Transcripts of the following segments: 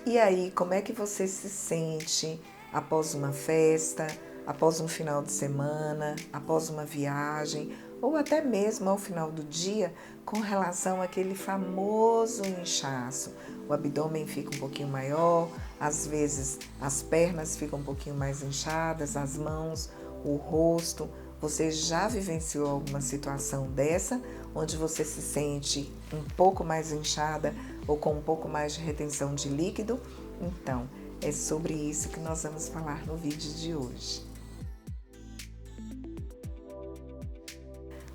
E aí, como é que você se sente após uma festa, após um final de semana, após uma viagem, ou até mesmo ao final do dia, com relação àquele famoso inchaço? O abdômen fica um pouquinho maior, às vezes as pernas ficam um pouquinho mais inchadas, as mãos, o rosto. Você já vivenciou alguma situação dessa, onde você se sente um pouco mais inchada ou com um pouco mais de retenção de líquido? Então, é sobre isso que nós vamos falar no vídeo de hoje.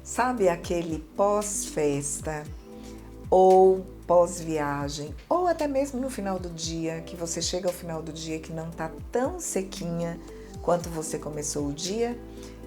Sabe aquele pós-festa ou pós-viagem, ou até mesmo no final do dia, que você chega ao final do dia que não está tão sequinha quanto você começou o dia?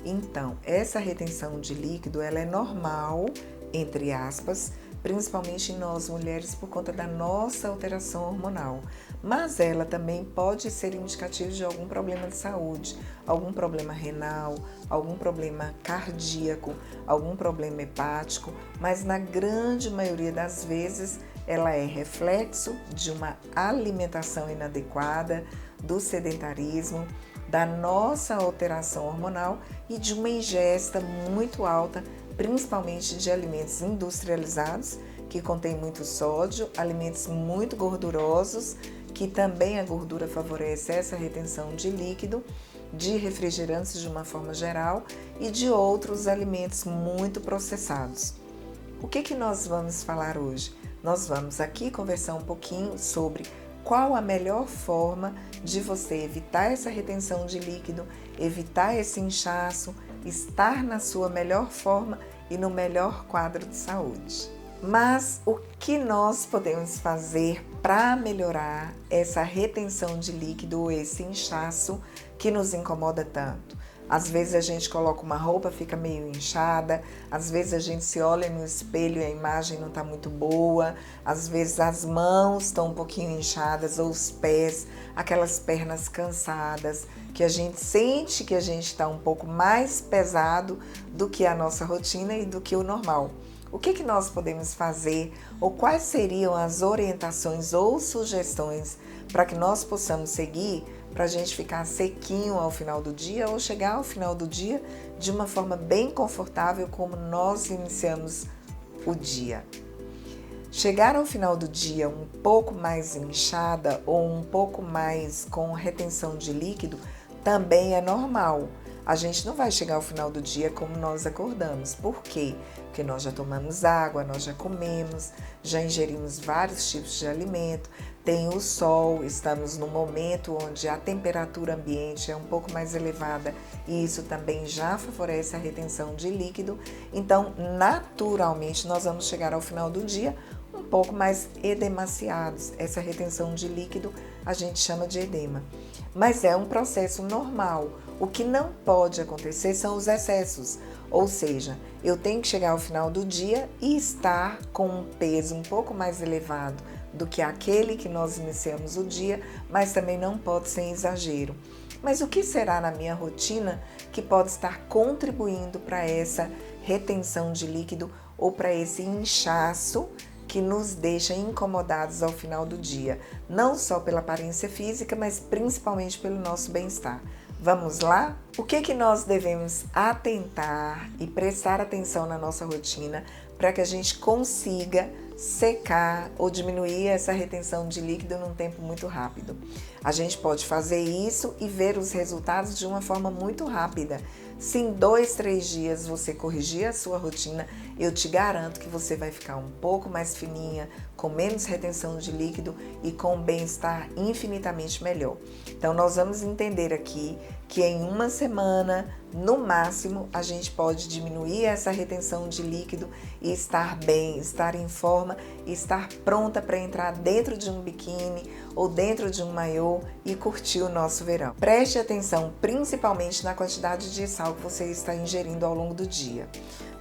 Então, essa retenção de líquido, ela é normal, entre aspas, principalmente em nós mulheres por conta da nossa alteração hormonal. Mas ela também pode ser indicativa de algum problema de saúde, algum problema renal, algum problema cardíaco, algum problema hepático, mas na grande maioria das vezes ela é reflexo de uma alimentação inadequada, do sedentarismo, da nossa alteração hormonal e de uma ingesta muito alta, principalmente de alimentos industrializados, que contêm muito sódio, alimentos muito gordurosos, que também a gordura favorece essa retenção de líquido, de refrigerantes de uma forma geral e de outros alimentos muito processados. O que nós vamos falar hoje? Nós vamos aqui conversar um pouquinho sobre qual a melhor forma de você evitar essa retenção de líquido, evitar esse inchaço, estar na sua melhor forma e no melhor quadro de saúde. Mas o que nós podemos fazer para melhorar essa retenção de líquido ou esse inchaço que nos incomoda tanto? Às vezes a gente coloca uma roupa, fica meio inchada, às vezes a gente se olha no espelho e a imagem não está muito boa, às vezes as mãos estão um pouquinho inchadas ou os pés, aquelas pernas cansadas, que a gente sente que a gente está um pouco mais pesado do que a nossa rotina e do que o normal. O que nós podemos fazer ou quais seriam as orientações ou sugestões para que nós possamos seguir para a gente ficar sequinho ao final do dia ou chegar ao final do dia de uma forma bem confortável como nós iniciamos o dia? Chegar ao final do dia um pouco mais inchada ou um pouco mais com retenção de líquido também é normal. A gente não vai chegar ao final do dia como nós acordamos. Por quê? Porque nós já tomamos água, nós já comemos, já ingerimos vários tipos de alimento, tem o sol, estamos num momento onde a temperatura ambiente é um pouco mais elevada e isso também já favorece a retenção de líquido. Então, naturalmente, nós vamos chegar ao final do dia um pouco mais edemaciados. Essa retenção de líquido a gente chama de edema. Mas é um processo normal. O que não pode acontecer são os excessos, ou seja, eu tenho que chegar ao final do dia e estar com um peso um pouco mais elevado do que aquele que nós iniciamos o dia, mas também não pode ser exagero. Mas o que será na minha rotina que pode estar contribuindo para essa retenção de líquido ou para esse inchaço que nos deixa incomodados ao final do dia, não só pela aparência física, mas principalmente pelo nosso bem-estar? Vamos lá? O que nós devemos atentar e prestar atenção na nossa rotina para que a gente consiga secar ou diminuir essa retenção de líquido num tempo muito rápido? A gente pode fazer isso e ver os resultados de uma forma muito rápida. Se em 2, 3 dias você corrigir a sua rotina, eu te garanto que você vai ficar um pouco mais fininha, com menos retenção de líquido e com um bem-estar infinitamente melhor. Então, nós vamos entender aqui que em uma semana, no máximo, a gente pode diminuir essa retenção de líquido e estar bem, estar em forma e estar pronta para entrar dentro de um biquíni ou dentro de um maiô e curtir o nosso verão. Preste atenção principalmente na quantidade de sal que você está ingerindo ao longo do dia.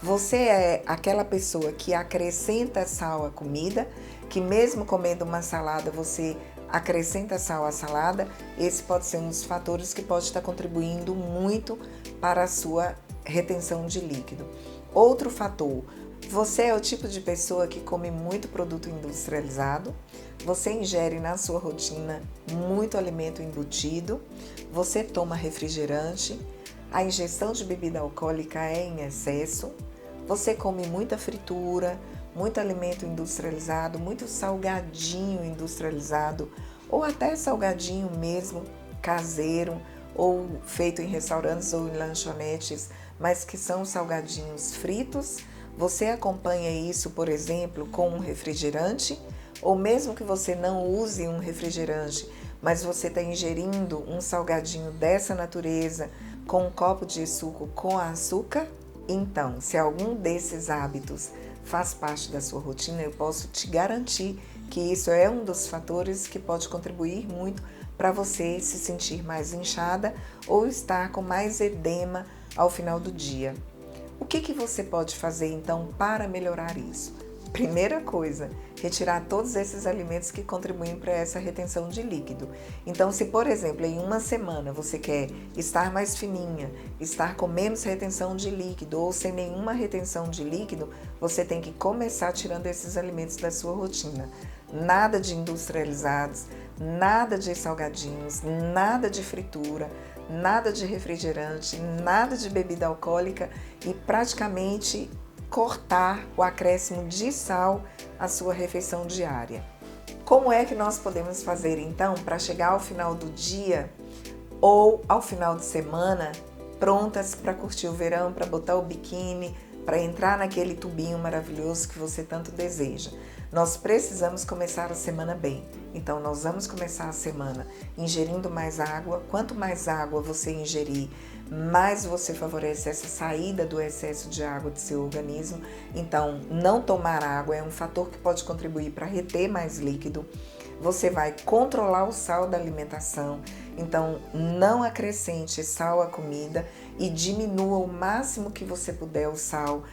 Você é aquela pessoa que acrescenta sal à comida, que mesmo comendo uma salada você acrescenta sal à salada? Esse pode ser um dos fatores que pode estar contribuindo muito para a sua retenção de líquido. Outro fator, Você é o tipo de pessoa que come muito produto industrializado? Você ingere na sua rotina muito alimento embutido? Você toma refrigerante? A ingestão de bebida alcoólica é em excesso? Você come muita fritura, muito alimento industrializado, muito salgadinho industrializado ou até salgadinho mesmo caseiro ou feito em restaurantes ou em lanchonetes, mas que são salgadinhos fritos? Você acompanha isso, por exemplo, com um refrigerante? Ou mesmo que você não use um refrigerante, mas você está ingerindo um salgadinho dessa natureza com um copo de suco com açúcar? Então, se algum desses hábitos faz parte da sua rotina, eu posso te garantir que isso é um dos fatores que pode contribuir muito para você se sentir mais inchada ou estar com mais edema ao final do dia. O que você pode fazer então para melhorar isso? Primeira coisa, retirar todos esses alimentos que contribuem para essa retenção de líquido. Então, se por exemplo, em uma semana você quer estar mais fininha, estar com menos retenção de líquido ou sem nenhuma retenção de líquido, você tem que começar tirando esses alimentos da sua rotina. Nada de industrializados, nada de salgadinhos, nada de fritura, nada de refrigerante, nada de bebida alcoólica e praticamente cortar o acréscimo de sal à sua refeição diária. Como é que nós podemos fazer então para chegar ao final do dia ou ao final de semana prontas para curtir o verão, para botar o biquíni, para entrar naquele tubinho maravilhoso que você tanto deseja? Nós precisamos começar a semana bem. Então, nós vamos começar a semana ingerindo mais água. Quanto mais água você ingerir, mais você favorece essa saída do excesso de água do seu organismo. Então, não tomar água é um fator que pode contribuir para reter mais líquido. Você vai controlar o sal da alimentação. Então, não acrescente sal à comida e diminua o máximo que você puder o sal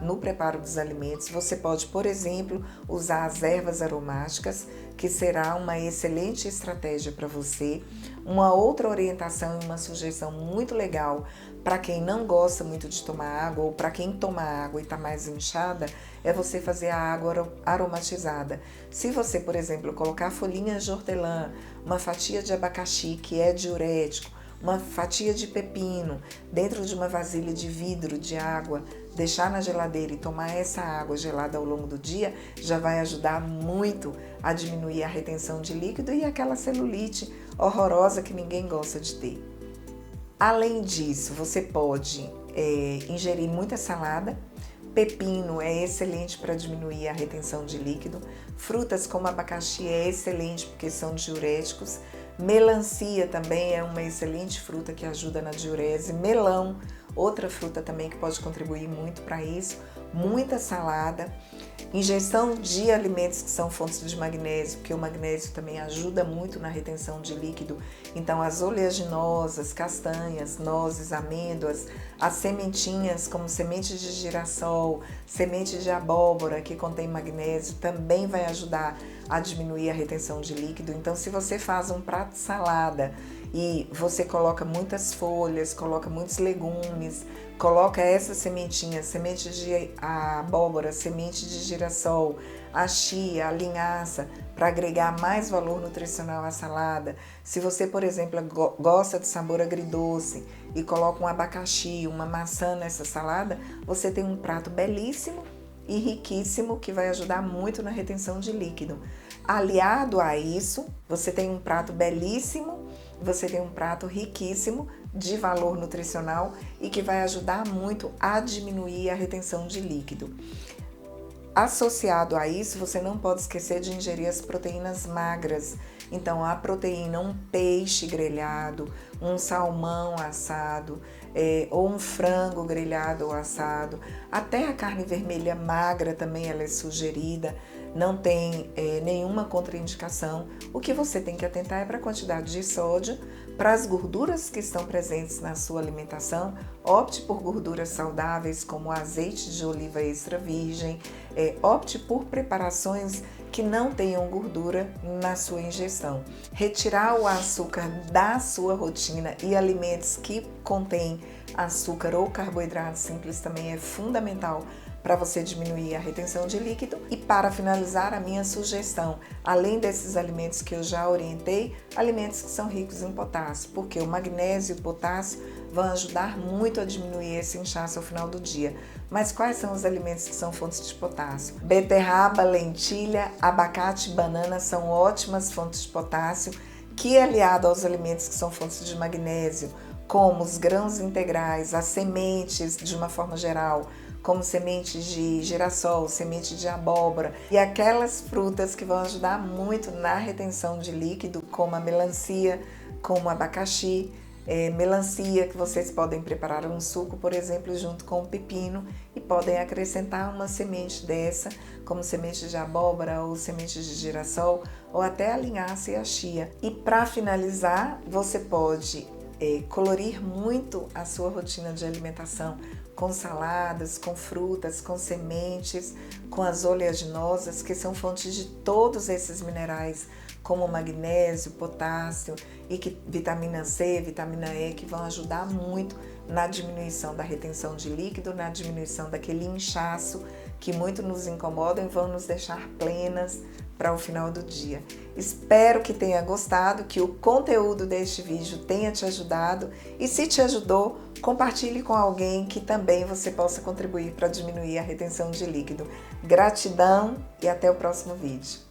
no preparo dos alimentos. Você pode, por exemplo, usar as ervas aromáticas, que será uma excelente estratégia para você. Uma outra orientação e uma sugestão muito legal para quem não gosta muito de tomar água ou para quem toma água e está mais inchada é você fazer a água aromatizada. Se você, por exemplo, colocar folhinhas de hortelã, uma fatia de abacaxi que é diurético, uma fatia de pepino dentro de uma vasilha de vidro de água, deixar na geladeira e tomar essa água gelada ao longo do dia, já vai ajudar muito a diminuir a retenção de líquido e aquela celulite horrorosa que ninguém gosta de ter. Além disso, você pode ingerir muita salada. Pepino é excelente para diminuir a retenção de líquido. Frutas como abacaxi é excelente porque são diuréticos. Melancia também é uma excelente fruta que ajuda na diurese. Melão, outra fruta também que pode contribuir muito para isso. Muita salada. Ingestão de alimentos que são fontes de magnésio, porque o magnésio também ajuda muito na retenção de líquido. Então, as oleaginosas, castanhas, nozes, amêndoas, as sementinhas como semente de girassol, semente de abóbora que contém magnésio, também vai ajudar a diminuir a retenção de líquido. Então, se você faz um prato de salada e você coloca muitas folhas, coloca muitos legumes, coloca essas sementinhas, semente de abóbora, semente de girassol, a chia, a linhaça, para agregar mais valor nutricional à salada. Se você, por exemplo, gosta de sabor agridoce e coloca um abacaxi, uma maçã nessa salada, você tem um prato belíssimo e riquíssimo que vai ajudar muito na retenção de líquido. Aliado a isso, você tem um prato belíssimo, você tem um prato riquíssimo de valor nutricional e que vai ajudar muito a diminuir a retenção de líquido. Associado a isso, você não pode esquecer de ingerir as proteínas magras. Então, a proteína, um peixe grelhado, um salmão assado, ou um frango grelhado ou assado. Até a carne vermelha magra também ela é sugerida, não tem nenhuma contraindicação. O que você tem que atentar é para a quantidade de sódio, para as gorduras que estão presentes na sua alimentação. Opte por gorduras saudáveis como azeite de oliva extra virgem, opte por preparações que não tenham gordura na sua ingestão. Retirar o açúcar da sua rotina e alimentos que contêm açúcar ou carboidrato simples também é fundamental para você diminuir a retenção de líquido. E para finalizar, a minha sugestão, além desses alimentos que eu já orientei, alimentos que são ricos em potássio, porque o magnésio e o potássio vão ajudar muito a diminuir esse inchaço ao final do dia. Mas quais são os alimentos que são fontes de potássio? Beterraba, lentilha, abacate e banana são ótimas fontes de potássio, que aliado aos alimentos que são fontes de magnésio, como os grãos integrais, as sementes de uma forma geral, como sementes de girassol, semente de abóbora e aquelas frutas que vão ajudar muito na retenção de líquido, como a melancia, como o abacaxi. Melancia, que vocês podem preparar um suco, por exemplo, junto com o pepino e podem acrescentar uma semente dessa, como semente de abóbora ou semente de girassol, ou até a linhaça e a chia. E para finalizar, você pode colorir muito a sua rotina de alimentação com saladas, com frutas, com sementes, com as oleaginosas, que são fontes de todos esses minerais, como magnésio, potássio e vitamina C, vitamina E, que vão ajudar muito na diminuição da retenção de líquido, na diminuição daquele inchaço que muito nos incomoda e vão nos deixar plenas para o final do dia. Espero que tenha gostado, que o conteúdo deste vídeo tenha te ajudado e se te ajudou, compartilhe com alguém que também você possa contribuir para diminuir a retenção de líquido. Gratidão e até o próximo vídeo.